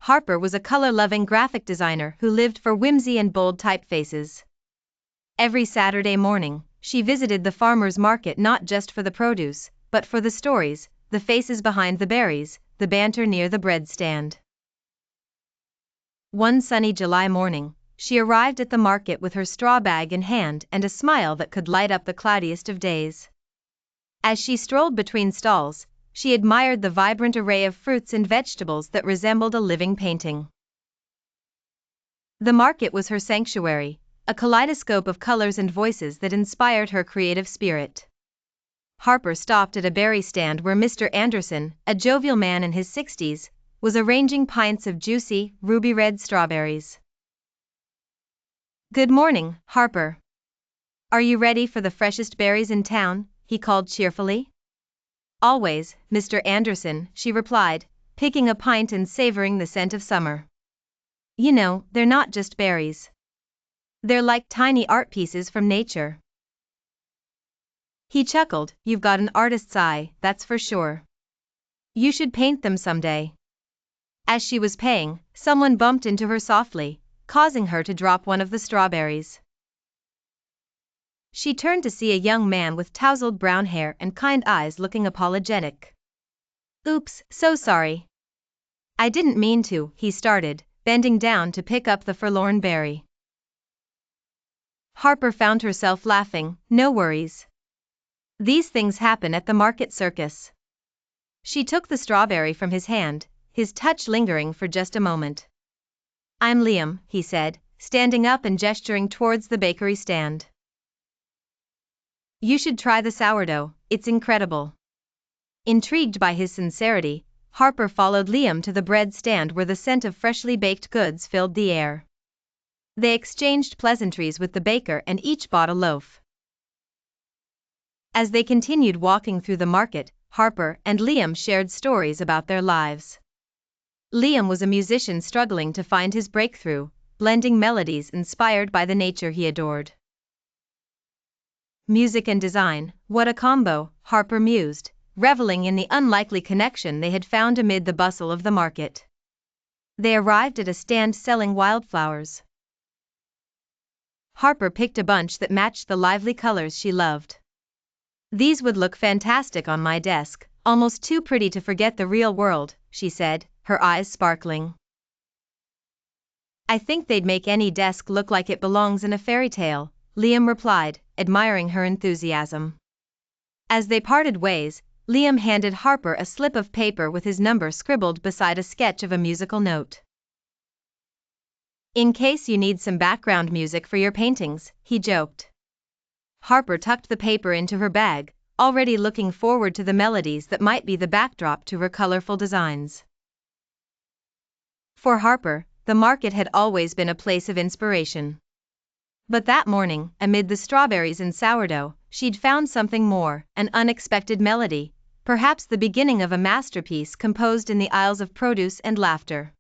Harper was a color-loving graphic designer who lived for whimsy and bold typefaces. Every Saturday morning, she visited the farmer's market not just for the produce, but for the stories, the faces behind the berries, the banter near the bread stand. One sunny July morning, she arrived at the market with her straw bag in hand and a smile that could light up the cloudiest of days. As she strolled between stalls, she admired the vibrant array of fruits and vegetables that resembled a living painting. The market was her sanctuary, a kaleidoscope of colors and voices that inspired her creative spirit. Harper stopped at a berry stand where Mr. Anderson, a jovial man in his 60s, was arranging pints of juicy, ruby-red strawberries. "Good morning, Harper. Are you ready for the freshest berries in town?" he called cheerfully. "Always, Mr. Anderson," she replied, picking a pint and savoring the scent of summer. "You know, they're not just berries. They're like tiny art pieces from nature." He chuckled, "You've got an artist's eye, that's for sure. You should paint them someday." As she was paying, someone bumped into her softly, causing her to drop one of the strawberries. She turned to see a young man with tousled brown hair and kind eyes looking apologetic. "Oops, so sorry. I didn't mean to," he started, bending down to pick up the forlorn berry. Harper found herself laughing. "No worries. These things happen at the market circus." She took the strawberry from his hand, his touch lingering for just a moment. "I'm Liam," he said, standing up and gesturing towards the bakery stand. "You should try the sourdough, it's incredible." Intrigued by his sincerity, Harper followed Liam to the bread stand where the scent of freshly baked goods filled the air. They exchanged pleasantries with the baker and each bought a loaf. As they continued walking through the market, Harper and Liam shared stories about their lives. Liam was a musician struggling to find his breakthrough, blending melodies inspired by the nature he adored. Music and design, what a combo, Harper mused, reveling in the unlikely connection they had found amid the bustle of the market. They arrived at a stand selling wildflowers. Harper picked a bunch that matched the lively colors she loved. "These would look fantastic on my desk, almost too pretty to forget the real world," she said, her eyes sparkling. "I think they'd make any desk look like it belongs in a fairy tale," Liam replied, admiring her enthusiasm. As they parted ways, Liam handed Harper a slip of paper with his number scribbled beside a sketch of a musical note. "In case you need some background music for your paintings," he joked. Harper tucked the paper into her bag, already looking forward to the melodies that might be the backdrop to her colorful designs. For Harper, the market had always been a place of inspiration. But that morning, amid the strawberries and sourdough, she'd found something more, an unexpected melody, perhaps the beginning of a masterpiece composed in the aisles of produce and laughter.